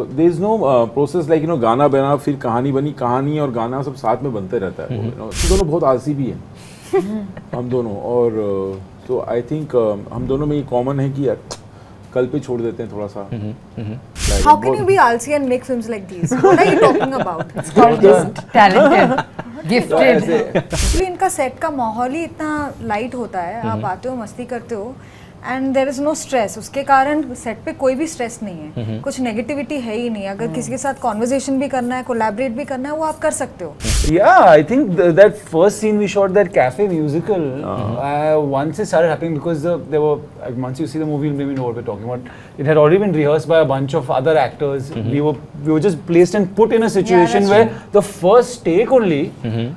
there is no process like गाना बना फिर कहानी बनी, कहानी और गाना सब साथ में बनते रहता है. दोनों बहुत आलसी भी हैं हम दोनों, और तो आई थिंक हम दोनों में ये कॉमन है कि यार कल पे छोड़ देते हैं थोड़ा सा. How can you be आलसी and make films like these? What are you talking about? It's called just talented, gifted. Actually इनका सेट का माहौल ही इतना लाइट होता है, आप आते हो मस्ती करते हो and there is no stress. उसके कारण सेट पे कोई भी स्ट्रेस नहीं है, कुछ नेगेटिविटी है ही नहीं. अगर किसी के साथ कॉन्वर्सेशन भी करना है, कोलैबोरेट भी करना है, वो आप कर सकते हो. Yeah, I think that first scene we shot, that cafe musical, once it started happening, because there were, once you see the movie, you'll maybe know what we're talking about. It had already been rehearsed by a bunch of other actors. We were just placed and put in a situation where the first take only,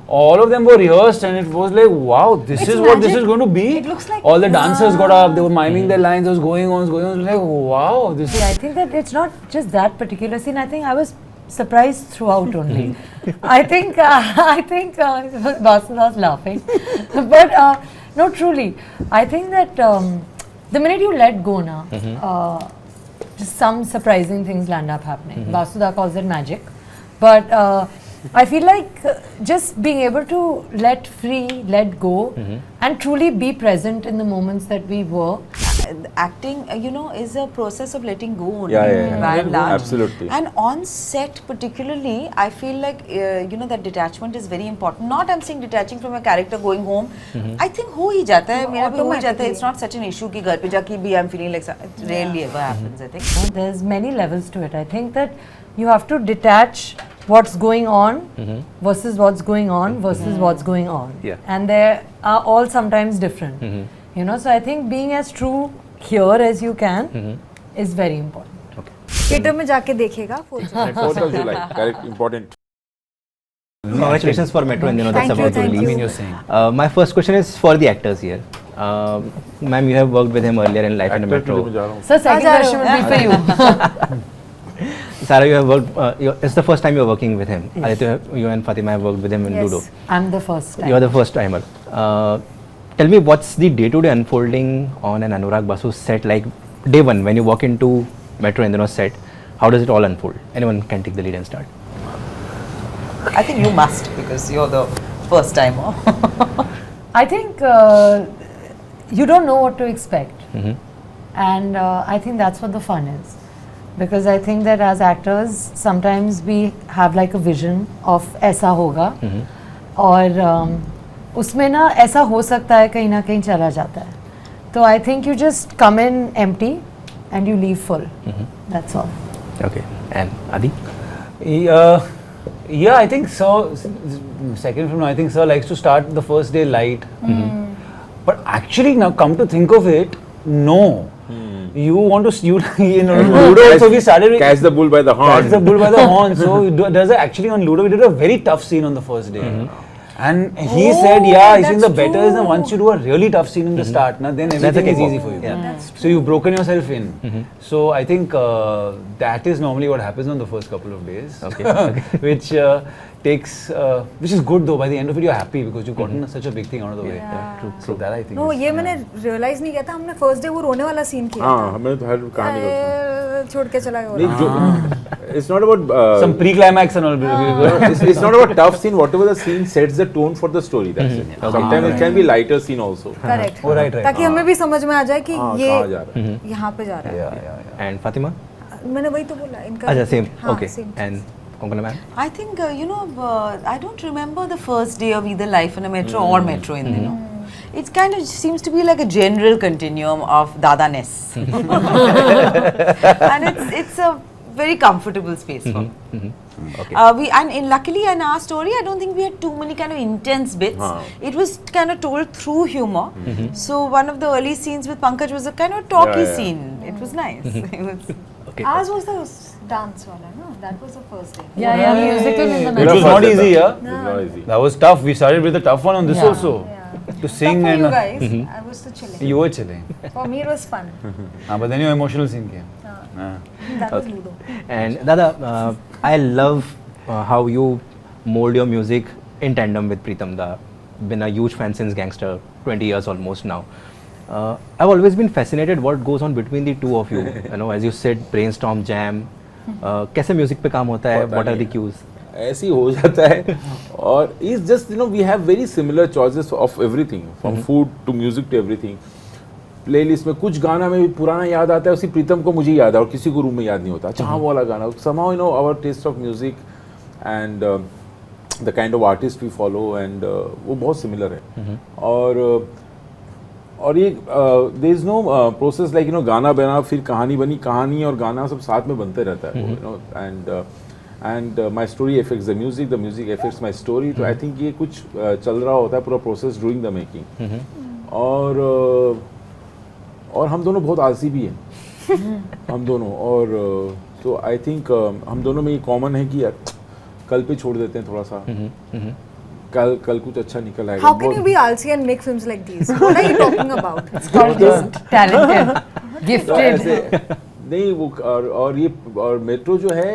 all of them were rehearsed, and it was like, wow, this is what this is going to be. It looks like all the dancers got up, they were miming their lines, it was going on, like, wow, this is. I think that it's not just that particular scene. I think I was surprised throughout only. I think Vasudha was laughing, but no, truly, I think that the minute you let go now, just some surprising things land up happening. Vasudha calls it magic, but I feel like just being able to let free, let go, and truly be present in the moments that we were. Acting, is a process of letting go only, Yeah. by and large. Absolutely. And on set particularly, I feel like, that detachment is very important. Not I'm saying detaching from a character going home. I think हो ही जाता है, मेरा भी हो ही जाता है. It's not such an issue कि घर पे जाके भी I'm feeling like it rarely ever happens, I think. There's many levels to it. I think that you have to detach what's going on versus what's going on versus what's going on. Yeah. And they are all sometimes different. So I think being as true here as you can is very important. Theatre में जाके देखेगा. 4th of July, correct, important. Congratulations for Metro and that's Thank you, about to thank release. you. You're saying. My first question is for the actors here. Ma'am, you have worked with him earlier in Life in a Actor Metro. में जा रहा हूँ. So second Ajaro. question will be for you. Sarah, you have worked. It's the first time you're working with him. Aditya, you and Fatima have worked with him in Yes. Ludo. I'm the first time. You're the first timer. Tell me, what's the day-to-day unfolding on an Anurag Basu set? Like day one, when you walk into Metro Indino's set, how does it all unfold? Anyone can take the lead and start. I think you must, because you're the first timer. I think you don't know what to expect. And I think that's what the fun is. Because I think that as actors, sometimes we have like a vision of ऐसा होगा, और उसमें ना ऐसा हो सकता है, कहीं ना कहीं चला जाता है. तो I think you just come in empty and you leave full. That's all. Okay. And Adi? Yeah, I think so. Second film, I think Sir likes to start the first day light. But actually, now come to think of it, no. You want to Ludo also we started with Catch the bull by the horn. Catch the bull by the horn. So there's actually on Ludo we did a very tough scene on the first day. And he said, I think the better is that once you do a really tough scene in the start, then everything is easy for you. So you've broken yourself in. So I think that is normally what happens on the first couple of days. Which takes, which is good though. By the end of it, you're happy because you've gotten such a big thing out of the way. True. So that I think. No, is, ये मैंने realize नहीं किया था. हमने first day वो रोने वाला scene किया. हाँ, हमने तो हर कहानी को छोड़ के चला गया. नहीं, जो it's not about some pre-climax and all. it's not about tough scene. Whatever the scene sets the tone for the story. That's it. Sometimes it can be lighter scene also. Correct. Oh, right. ताकि हमें भी समझ में आ जाए कि ये कहाँ जा रहा है. यहाँ पे जा रहा है. Yeah. And Fatima? मैंने वही तो बोला. इनका. Acha, same. हाँ, Okay. same. And Konkona ma'am? I think, I don't remember the first day of either Life in a Metro or Metro Indino. It kind of seems to be like a general continuum of Dada-ness. And it's a very comfortable space for me. Okay. Luckily in our story, I don't think we had too many kind of intense bits. It was kind of told through humor. So one of the early scenes with Pankaj was a kind of talky scene. It was nice. It was. Okay. Ours was the dance wala, no? That was the first day. Yeah, musical in the It Metro. was not easy, It's not easy. That was tough. We started with a tough one on this Yeah. also. To sing Tough for and you guys. I was so chilling. you were chilling. For me it was fun. But then your emotional scene came. That was Ludo. And Dada, I love how you mold your music in tandem with Pritam Da. Been a huge fan since Gangster, 20 years almost now. I've always been fascinated what goes on between the two of you. As you said, brainstorm, jam, कैसे music पे काम होता है, पता what are नहीं the cues? ऐसे ही हो जाता है और is just we have very similar choices of everything from food to music to everything. Playlist में कुछ गाना में भी पुराना याद आता है, उसी प्रीतम को मुझे याद है और किसी को रूम में याद नहीं होता. अच्छा हाँ वो वाला गाना somehow our taste of music and the kind of artist we follow and वो बहुत सिमिलर है. और ये there is no process like गाना बना फिर कहानी बनी, कहानी और गाना सब साथ में बनते रहता है. And my story affects the music affects my story. तो आई थिंक ये कुछ चल रहा होता है पूरा प्रोसेस ड्यूरिंग द मेकिंग. और हम दोनों बहुत आलसी भी हैं हम दोनों. और तो आई थिंक हम दोनों में ये कॉमन है कि यार कल पे छोड़ देते हैं थोड़ा सा. कल कुछ अच्छा निकल आएगा. How can you be आलसी and make films like these? What are you talking about? It's called just talented, तो gifted. ऐसे नहीं वो और ये और मेट्रो जो है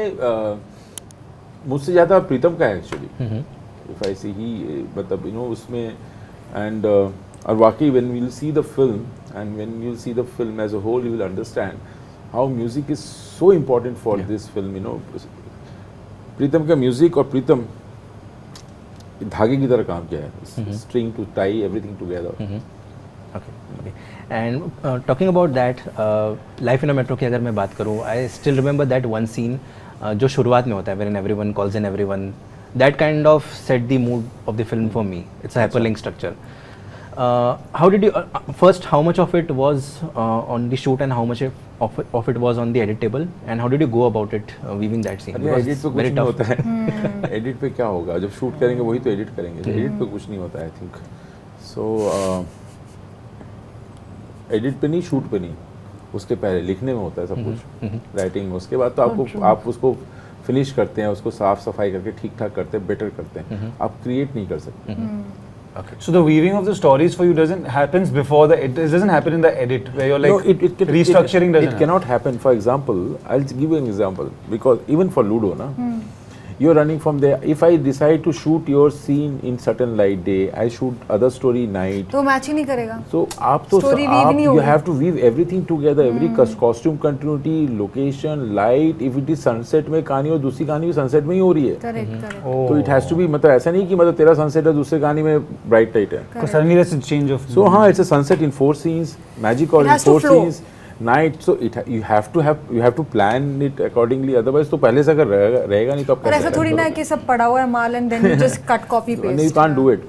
मुझसे ज़्यादा प्रीतम का है एक्चुअली. इफ आई सी ही मतलब उसमें एंड और वाकई when we will see the film and when you will see the film as a whole you will understand how music is so important for this film. Pritam का music और प्रीतम धागे की तरह काम किया है. String to tie everything together. Okay. And talking about that, Life in a Metro की अगर मैं बात करूँ, I still remember that one scene जो शुरुआत में होता है wherein everyone calls in everyone. That kind of set the mood of the film for me. It's a hyperlink structure. How did you first? How much of it was on the shoot and how much of it was on the edit table? And how did you go about it weaving that scene? अरे edit पे कुछ नहीं होता है. Edit पे क्या होगा, जब शूट करेंगे वही तो एडिट करेंगे. एडिट पे कुछ नहीं होता है आई थिंक. सो एडिट पे नहीं, शूट पे नहीं, उसके पहले लिखने में होता है सब कुछ. राइटिंग उसके बाद तो आपको आप उसको फिनिश करते हैं, उसको साफ सफाई करके ठीक ठाक करते हैं, बेटर करते हैं. आप क्रिएट नहीं कर सकते. Okay. So the weaving of the stories for you happens before it doesn't happen in the edit where you're like restructuring doesn't it cannot happen. For example, I'll give you an example because even for Ludo you're running from there. If I decide to shoot your scene in certain light day, I shoot other story night. तो match ही नहीं करेगा. So आप तो Story weave नहीं you होगी. have to weave everything together. Every costume continuity, location, light. If it is sunset में कहानी और दूसरी कहानी भी sunset में ही हो रही है. Correct. तो it has to be मतलब ऐसा नहीं कि मतलब तेरा sunset है दूसरी कहानी में bright light है. Because suddenly there's a change of. So हाँ, it's a sunset in 4 scenes, magic or It in has to 4 flow. scenes, night. So you have to plan it accordingly. Otherwise तो पहले से अगर रहेगा नहीं तो आप और ऐसा थोड़ी ना है कि सब पड़ा हुआ है माल and then you just cut copy No, paste. you can't do it.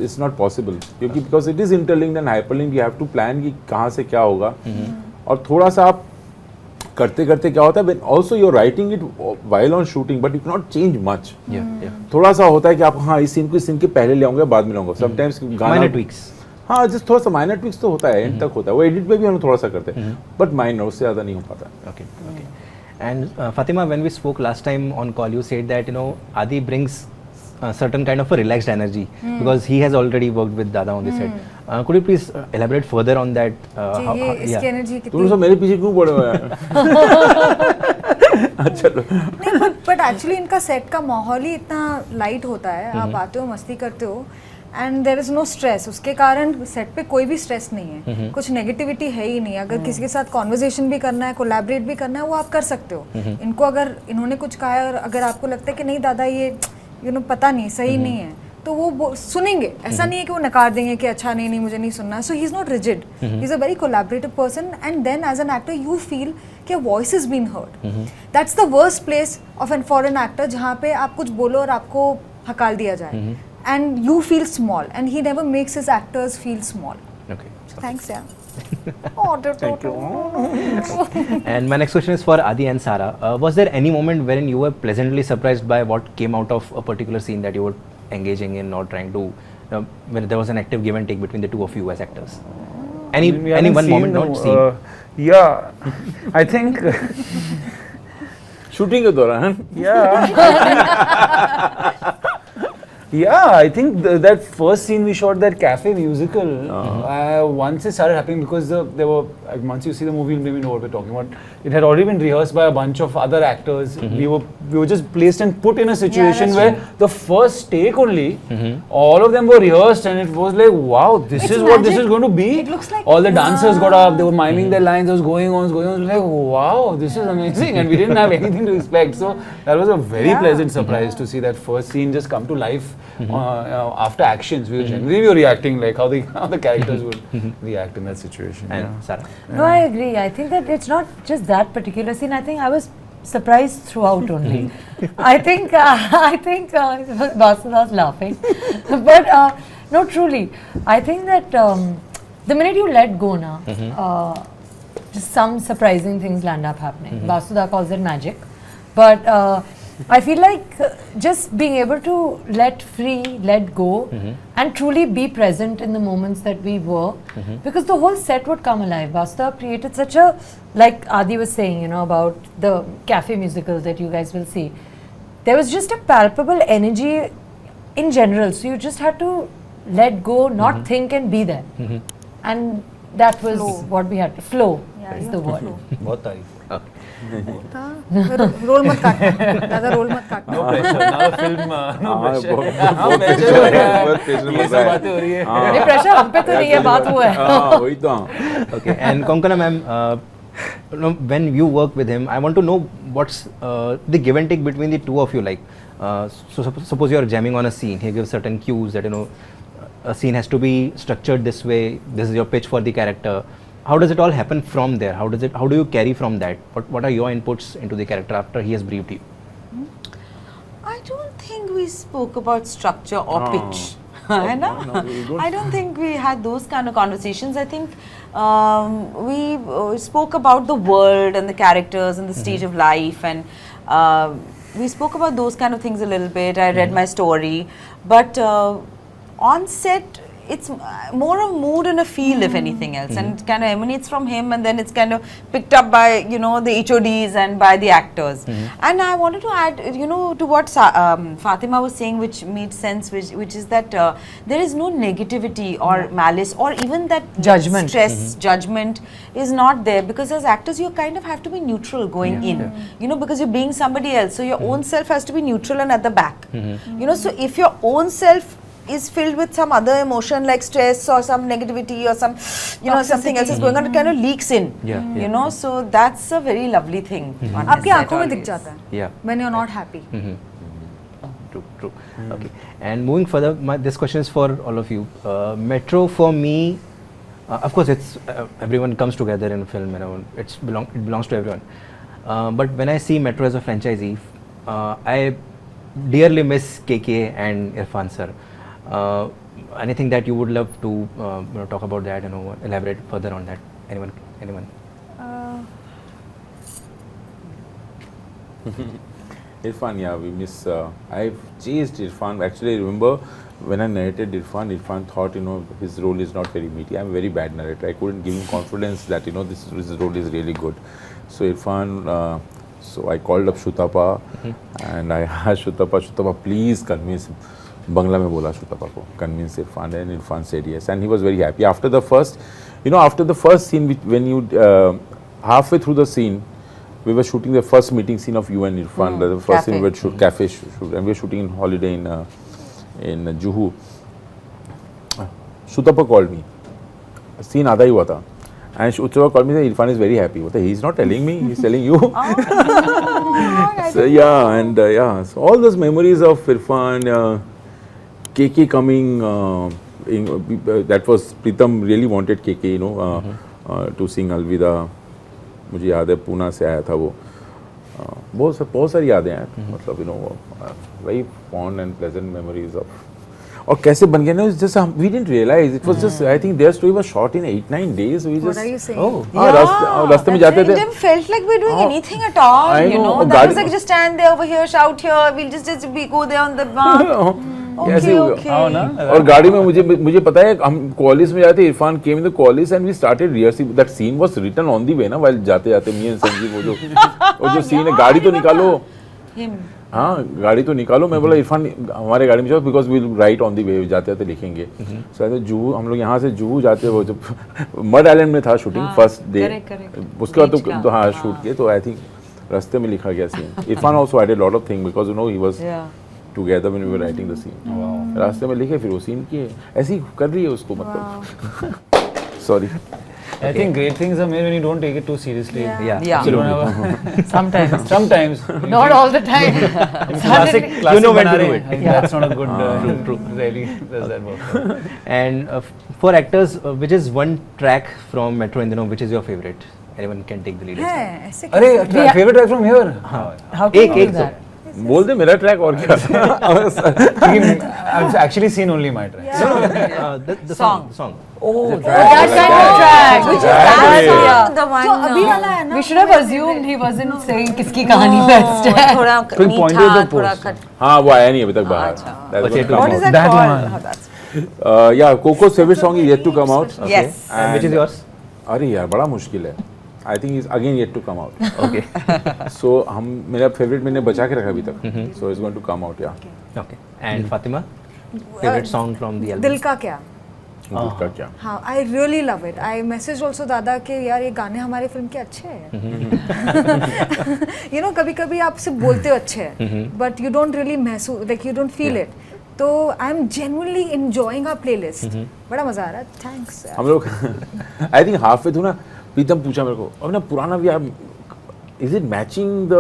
It's not possible. क्योंकि because it is interlinked and hyperlinked, you have to plan कि कहाँ से क्या होगा. और थोड़ा सा आप करते करते क्या होता है when also you're writing it while on shooting but you cannot change much. Yeah. थोड़ा सा होता है कि आप हाँ इस सीन को इस सीन के पहले ले आऊंगा बाद में लाऊंगा. Sometimes गाना Minor tweaks. हाँ जस्ट थोड़ा सा माइनर ट्विक्स तो होता है, एंड तक होता है. वो एडिट पे भी हम थोड़ा सा करते हैं बट माइनर, उससे ज़्यादा नहीं हो पाता. Okay. And Fatima, when we spoke last time on call, you said that Adi brings a certain kind of a relaxed energy because he has already worked with Dada on the set. Could you please elaborate further on that? जी, ये इसकी energy तुम कितनी सब मेरे पीछे क्यों पड़े हुए हैं? चलो. नहीं बट एक्चुअली इनका सेट का माहौल ही इतना लाइट होता है. आप आते हो, मस्ती करते हो and there is no stress. उसके कारण सेट पे कोई भी स्ट्रेस नहीं है. कुछ नेगेटिविटी है ही नहीं. अगर किसी के साथ कॉन्वर्जेशन भी करना है, कोलैबोरेट भी करना है, वो आप कर सकते हो. इनको अगर इन्होंने कुछ कहा है और अगर आपको लगता है कि नहीं दादा ये पता नहीं सही नहीं है, तो वो सुनेंगे. ऐसा नहीं है कि वो नकार देंगे कि अच्छा नहीं मुझे नहीं सुनना. So he is not rigid. He is a very collaborative person and then as an actor you feel कि voice is been heard. That's the worst place of an for an actor जहाँ पे आप कुछ बोलो और आपको हकाल दिया जाए. And you feel small, and he never makes his actors feel small. Okay. So thanks, yeah. Thank you. And my next question is for Adi and Sara. Was there any moment wherein you were pleasantly surprised by what came out of a particular scene that you were engaging in or trying to, where there was an active give and take between the two of you as actors? Any one moment, not scene? Yeah, I think. Shooting के दौरान Yeah. Yeah, I think that first scene we shot, that cafe musical, once it started happening, because there were, once you see the movie, you'll maybe know what we're talking about. It had already been rehearsed by a bunch of other actors. We were just placed and put in a situation that's where the first take only, all of them were rehearsed, and it was like, wow, this It's is what this magic. is going to be. It looks like- all the dancers got up, they were miming their lines, it was going on, it was like, wow, this is amazing, and we didn't have anything to expect. So that was a very pleasant surprise to see that first scene just come to life after actions. We were reacting like how the characters would react in that situation. And Sarah. No, I agree. I think that it's not just that particular scene. I think I was surprised throughout only. I think Vasuda's laughing, but no, truly, I think that the minute you let go, just some surprising things land up happening. Vasuda calls it magic, but I feel like just being able to let free, let go, and truly be present in the moments that we were, because the whole set would come alive. Vasuda created such a, like Adi was saying, you know, about the cafe musical that you guys will see. There was just a palpable energy in general, so you just had to let go, not think, and be there. And that was what we had to flow. Is the word. बहुत तारीफ. Role मत काटना, ज़्यादा role मत काटना. No pressure. Now the film. No हाँ, pressure. बहुत pressure हो रहा है, बहुत pressure ये हो सब रहा है. बातें हो रही है. नहीं प्रेशर हम पे तो नहीं है, बात वो है. हाँ, वही तो. हाँ. Okay, and Konkona ma'am, when you work with him, I want to know what's the give and take between the two of you. Like, so suppose you are jamming on a scene, he gives certain cues that, you know, a scene has to be structured this way. This is your pitch for the character. How does it all happen from there? How do you carry from that? What are your inputs into the character after he has briefed you? I don't think we spoke about structure or No. pitch. है ना? no, we don't. I don't think we had those kind of conversations. I think we spoke about the world and the characters and the stage of life, and we spoke about those kind of things a little bit. I read my story, but on set it's more a mood and a feel, if anything else, and it kind of emanates from him, and then it's kind of picked up by, you know, the HODs and by the actors. And I wanted to add, you know, to what Fatima was saying, which made sense, which is that there is no negativity or malice or even that Judgment. stress, judgment is not there, because as actors you kind of have to be neutral going in, you know, because you're being somebody else, so your own self has to be neutral and at the back, you know. So if your own self is filled with some other emotion like stress or some negativity or some, you know, something else is going on, it kind of leaks in, you know. So that's a very lovely thing. on आपकी his set आंखों में दिख always. जाता है. Yeah. When you're not happy. True. Okay. And moving further, this question is for all of you. Metro for me, of course, it's everyone comes together in film. You know, it belongs to everyone. But when I see Metro as a franchisee, I dearly miss KK and Irfan sir. Anything that you would love to you know, talk about that? You know, elaborate further on that. Anyone? Irfan, yeah, we miss. I've chased Irfan. Actually, I remember when I narrated Irfan thought, you know, his role is not very meaty. I'm a very bad narrator. I couldn't give him confidence that, you know, this role is really good. So Irfan, so I called up Shutapa and I asked Shutapa, please convince him. Bangla mein bola Shutapa ko, convince Irfan, and Irfan said yes, and he was very happy. After the first scene, when you halfway through the scene, we were shooting the first meeting scene of you and Irfan. The first scene we were shoot cafe shoot, and we were shooting in Holiday in Juhu. Shutapa called me. Scene आधा ही हुआ था. And Shutapa called me and said, Irfan is very happy. He's not telling me, he's telling you. So yeah, and so all those memories of Irfan, KK coming, that was, Pritam really wanted KK, you know, to sing Alvida. मुझे याद है पूना से आया था वो. बहुत सारी यादें हैं, मतलब, you know, very fond and pleasant memories of. और कैसे बन गया ना, just we didn't realize it was just, I think their story was shot in 8-9 days. We What just, are you saying? रास्ते में जाते थे. It felt like we're doing anything at all, I you know. know. That was like just stand there over here, shout here. We'll just go there on the bar. ऐसे हो Okay. गया. ना. और गाड़ी में मुझे पता है, हम कॉलेज में जाते, Irfan came in the college and we started rehearsing. That scene was written on the way ना, while जाते me and संजीव, वो जो scene है, गाड़ी तो निकालो. Him. हाँ गाड़ी तो निकालो। मैं बोला इरफान हमारे गाड़ी में जाओ because we write on the way, जाते जाते लिखेंगे। सो जुहू हम लोग यहाँ से जुहू जाते वो जब मड आइलैंड में था शूटिंग फर्स्ट डे, उसके बाद तो हाँ शूट किए, तो आई थिंक रास्ते में लिखा गया scene. Irfan also I did lot of thing because you know he was together when we were writing the scene. रास्ते में लिखे फिर वो सीन किए, ऐसे ही कर रही है उसको मतलब। Sorry. I think great things are made when you don't take it too seriously. Yeah. You don't have Sometimes. sometimes. Not all the time. Classic You know when to bana do rahe. it. I think that's not a good. True. Really does that work? And for actors, which is one track from Metro in which is your favorite? Anyone can take the lead. है ऐसे अरे favorite track from here. How can you do एक that? बोल दे मेरा track और क्या। I've actually seen only my track. The song. That kind of track. Which is that song? The one जो अभी वाला है ना, We should have assumed he wasn't saying किसकी कहानी best है. थोड़ा Couldn't point you मीठा, at the थोड़ा post. खट। हाँ वो आया नहीं अभी तक बाहर। That's अच्छा, gonna come What is out. that That called? one. Oh, that's Yeah, Coco's favorite song is yet to come out. yes. And which is yours? अरे यार बड़ा मुश्किल है। I think is again yet to come out. Okay. So हम मेरा favourite मैंने बचा के रखा अभी तक, so it's going to come out. या Okay. And Fatima, favorite song from the album? दिल का क्या। का क्या। हाँ I really love it. I message also दादा के यार ये गाने हमारे फिल्म के अच्छे हैं। यू नो कभी कभी आप सिर्फ बोलते हो अच्छे हैं बट यू डोंट रियली महसूस like you don't feel it. तो I am genuinely enjoying our playlist. बड़ा मजा आ रहा है। थैंक्स। हम लोग आई थिंक हाफ वे थू ना, प्रीतम पूछा मेरे को अब ना पुराना भी यार is it matching the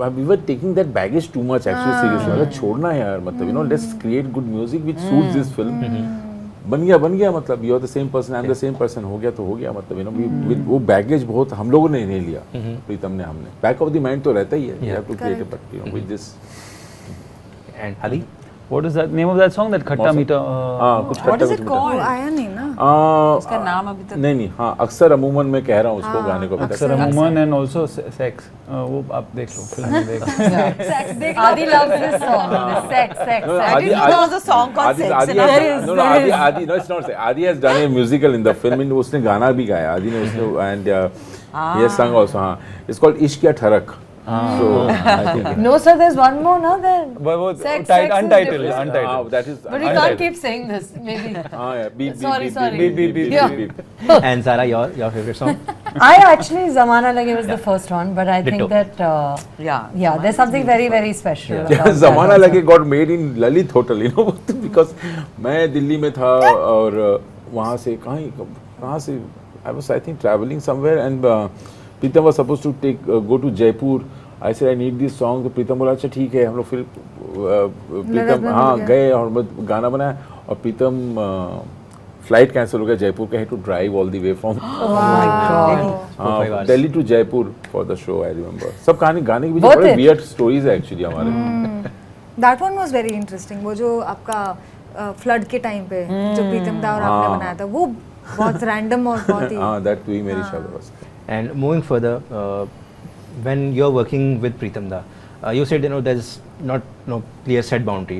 we were taking that baggage too much actually seriously. अगर छोड़ना है यार मतलब you know let's create good music which suits this film. बन गया मतलब you are the same person I am the same person, हो गया तो हो गया मतलब यू नो वो बैगेज बहुत हम लोगों ने नहीं लिया, प्रीतम ने हमने। बैक ऑफ द माइंड तो रहता ही है, you have to create it but you know with this. And Adi? What is that name of that song? That Khatta Mausa. Meeta. हाँ कुछ What is it खट्टा called? आया नहीं ना। उसका नाम अभी तक नहीं हाँ अक्सर अमूमन मैं कह रहा हूँ उसको गाने को अभी तक। अक्सर अमूमन and also sex. वो आप देख लो फिल्म में देख। Adi loves this song. The sex. I didn't know there was a song called Sex and Adi no it's not. Adi has done a musical in the film. उसने गाना भी गाया आदि ने उसने and he has sung also। हाँ it's called इश्क या ठरक। So I think No, sir, there's one more, no? Then. वो Sex is untitled. different. that is But we can't keep saying this, maybe. हाँ yeah beep Sorry, beep sorry. beep beep Yeah. beep beep। And Zara, your favorite song? I actually, Zamana Lage was the first one, but I Ditto. think that, Yeah. there's something very, very special. Yeah. about that ज़माना also. लगे got made in Lalit hotel you know because मैं दिल्ली में था और वहाँ से कहाँ से I was I think traveling somewhere and Pritam was supposed to go to Jaipur। I said I need this song। तो प्रीतम बोला अच्छा ठीक है। हम लोग फिर प्रीतम हाँ गए और गाना बनाया और प्रीतम फ्लाइट कैंसिल हो गया जयपुर का, to drive all the way from Delhi to Jaipur for the show. I remember सब गाने के पीछे बड़े वियर्ड स्टोरीज है एक्चुअली हमारे। That one was very interesting. वो जो आपका फ्लड के टाइम पे जो प्रीतम दा और आपने बनाया था वो बहुत रैंडम और बहुत ही हाँ दैट तू ही मेरी शाबाश। And moving further, when you're working with Pritam Da, you said there's not no clear set boundary.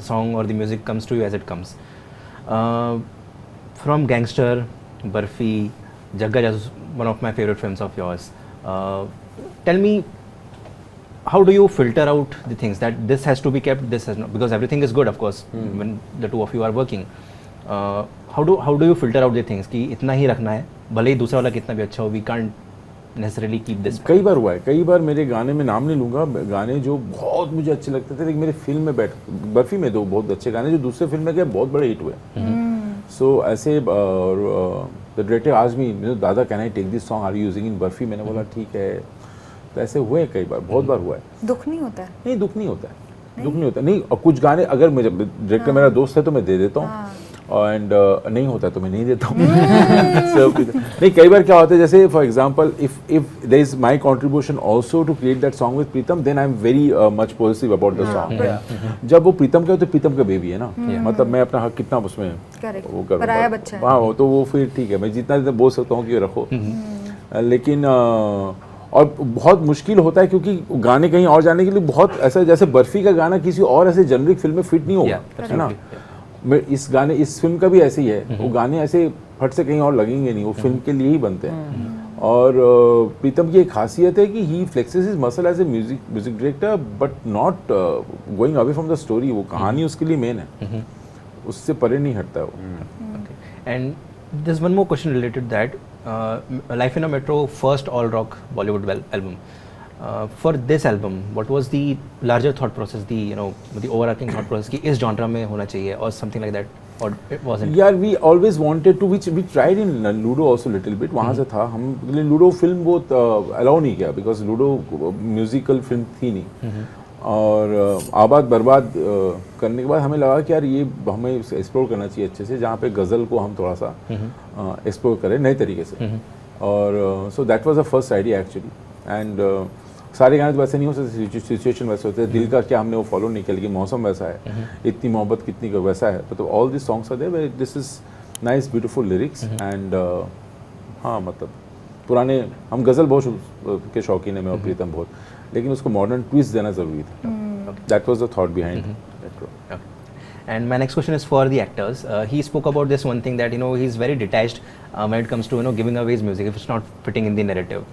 Song or the music comes to you as it comes. From Gangster, Barfi, Jagga is one of my favorite films of yours. Tell me, how do you filter out the things that this has to be kept, this has not, because everything is good of course when the two of you are working. How do you filter out the things कि इतना ही रखना है भले ही दूसरा वाला कितना भी अच्छा हो, we can't necessarily keep this. कई बार हुआ है, कई बार मेरे गाने में नाम नहीं लूँगा, गाने जो बहुत मुझे अच्छे लगते थे लेकिन मेरे फिल्म में बर्फी में दो बहुत अच्छे गाने जो दूसरे फिल्म में गए बहुत बड़े हिट हुए। सो ऐसे द डायरेक्टर आस्क्ड मी दादा can I take this song are you using in Barfi. मैंने बोला ठीक है। तो ऐसे हुए कई बार, बहुत बार हुआ है। दुख नहीं होता है। नहीं दुख नहीं होता है, दुख नहीं होता नहीं। और कुछ गाने अगर मुझे डायरेक्टर मेरा दोस्त है तो मैं दे देता हूँ एंड नहीं होता तो मैं नहीं देता हूँ। नहीं कई बार क्या होता है जैसे for example if there is my contribution also to create that song with Pritam then I am very much positive about the song. जब वो प्रीतम का तो प्रीतम का बेबी है ना, मतलब मैं अपना हक कितना उसमें वो कर पराया बच्चा है। हाँ तो वो फिर ठीक है मैं जितना बोल सकता हूँ कि रखो। लेकिन और बहुत मुश्किल होता है क्योंकि गाने कहीं और जाने के लिए बहुत ऐसा जैसे बर्फी का गाना किसी और ऐसे जेनरिक फिल्म में फिट नहीं होगा, है ना। इस फिल्म का भी ऐसे ही है, वो गाने ऐसे फट से कहीं और लगेंगे नहीं, वो फिल्म के लिए ही बनते हैं। और प्रीतम की एक खासियत है कि he flexes his muscle as a music director but not going away from the story. वो कहानी उसके लिए मेन है, उससे परे नहीं हटता है वो. And there's one more question related to that. Life in a Metro, first all rock Bollywood album. For this album, what was the larger thought process, the overarching thought process कि इस genre में होना चाहिए or something like that, or it wasn't? Yeah, we always wanted to, which we tried in Ludo also little bit. वहाँ से था हम, ludo film वो अलाउ नहीं किया बिकॉज लूडो म्यूजिकल फिल्म थी नहीं. और आबाद बर्बाद करने के बाद हमें लगा कि यार ये हमें एक्सप्लोर करना चाहिए अच्छे से, जहाँ पे गज़ल को हम थोड़ा सा एक्सप्लोर करें नए तरीके से. और so that was the first idea actually. And सारे गाने तो वैसे नहीं हो सकते, सिचुएशन वैसे होते हैं. दिल का क्या हमने वो फॉलो नहीं किया, लेकिन मौसम वैसा है, इतनी मोहब्बत कितनी का वैसा है. मतलब all this songs are there, this is nice beautiful lyrics. And हाँ मतलब पुराने हम गज़ल बहुत के शौकीन है मैं और प्रीतम बहुत, लेकिन उसको मॉडर्न ट्विस्ट देना ज़रूरी था. That was the thought behind that. And my next question is for the actors. He spoke about this one thing that he's very detached when it comes to giving away his music if it's not fitting in the narrative.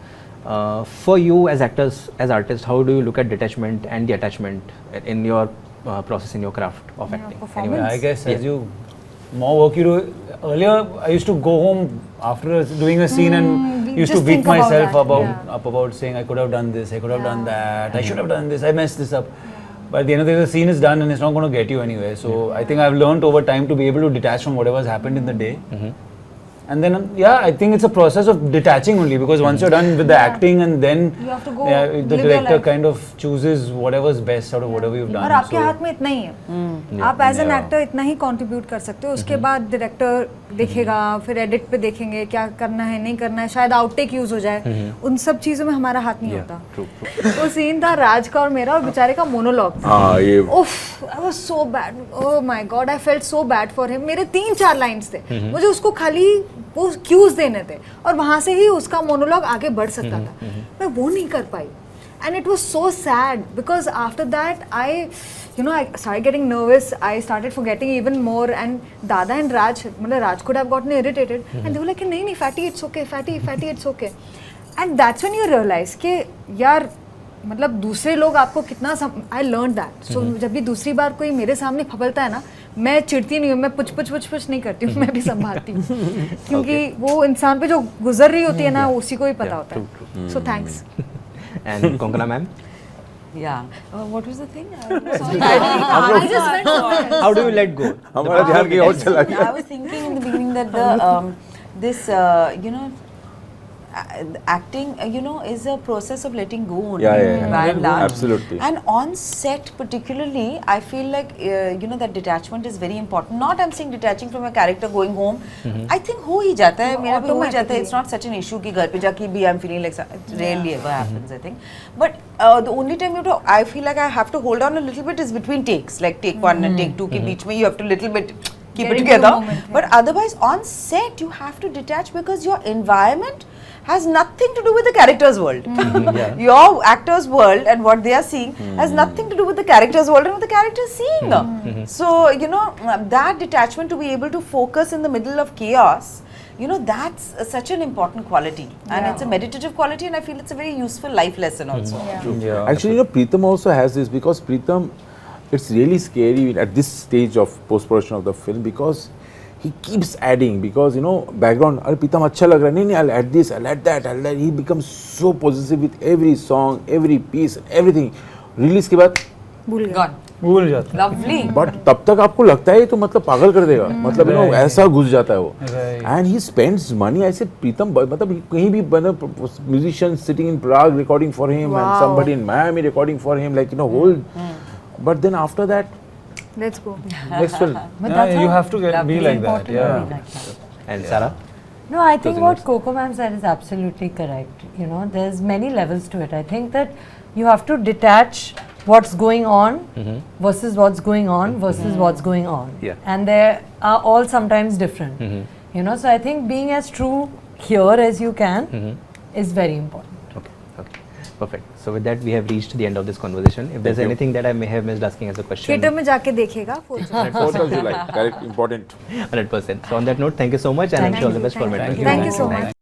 For you as actors, as artists, how do you look at detachment and the attachment in your process, in your craft of acting? performance. I guess as you more work you do. Earlier, I used to go home after doing a scene and we used to just beat think about myself that, about saying I could have done this, I could have done that, I should have done this, I messed this up. But at the end of the day, the scene is done and it's not going to get you anywhere. So I think I've learned over time to be able to detach from whatever has happened in the day. And then, I think it's a process of detaching only, because once you're done with the acting and then You have to go the live your director life. kind of chooses whatever's best out of whatever you've done. और आपके हाथ में इतना ही है, आप as an actor इतना ही contribute कर सकते हो. उसके बाद डायरेक्टर देखेगा, फिर एडिट पे देखेंगे क्या करना है नहीं करना है, शायद आउटटेक यूज हो जाए. उन सब चीजों में हमारा हाथ नहीं होता. वो सीन था राज का और मेरा, और बेचारे का मोनोलॉग. हाँ ये उफ, I was so bad. Oh my God, I felt so bad for him. मेरे 3-4 लाइंस थे, मुझे उसको खाली वो क्यूज देने थे और वहां से ही उसका मोनोलॉग आगे बढ़ सकता था. मैं वो नहीं कर पाई. And it was so sad because after that I started getting nervous. I started forgetting even more. And Dada and Raj, Raj could have gotten irritated. And they were like, "नहीं, Fatty, it's okay. Fatty, it's okay." And that's when you realize कि यार मतलब दूसरे लोग आपको कितना I learned that. So जब भी दूसरी बार कोई मेरे सामने फपलता है ना, मैं चिढ़ती नहीं हूँ, मैं पुछ नहीं करती हूँ, मैं भी संभालती हूँ. क्योंकि वो इंसान पे जो गुजर रही होती है ना, उसी को ही पता होता है. So thanks. And Konkona ma'am, Yeah. What was the thing? I just went over. how do you let go? हमारा ध्यान कहीं और चला गया. I was thinking in the beginning that the this acting is a process of letting go only, Yeah. by and large. Absolutely. And on set particularly, I feel like that detachment is very important. Not I'm saying detaching from a character going home. I think हो ही जाता है, मेरा भी हो ही जाता है. It's not such an issue कि घर पे जाके भी I'm feeling like it rarely ever happens, I think. But the only time I feel like I have to hold on a little bit is between takes, like take 1 and take 2 के बीच में you have to little bit keep Get it into the together. moment, But otherwise on set you have to detach because your environment has nothing to do with the character's world. Your actor's world and what they are seeing has nothing to do with the character's world and what the character is seeing. So, that detachment, to be able to focus in the middle of chaos, that's such an important quality. And it's a meditative quality, and I feel it's a very useful life lesson also. Yeah. Actually, Preetham also has this, because Preetham, it's really scary at this stage of post-production of the film, because he keeps adding, because background, अरे प्रीतम अच्छा लग रहा है, नहीं I'll add this, I'll add that, he becomes so possessive with every song, every piece, everything. Release के बाद भूल गया. Gone. भूल जाता. Lovely. बट तब तक आपको लगता है तो मतलब पागल कर देगा, मतलब ऐसा घुस जाता है वो. And he spends money. ऐसे प्रीतम मतलब कहीं भी musician sitting in Prague recording for him, and somebody in Miami recording for him, like whole. But then after that Let's go. Next film. You have to be like that. Yeah. And Sarah? No, I think what Coco ma'am said is absolutely correct. There's many levels to it. I think that you have to detach what's going on versus what's going on versus what's going on. Yeah. And they are all sometimes different. So I think being as true here as you can is very important. Okay, perfect. So with that, we have reached the end of this conversation. If there's anything that I may have missed asking as a question, theatre में जाके देखेगा. 4th of July, correct, important. 100%. So on that note, thank you so much, and I wish you all the best for Metro. Thank you so much.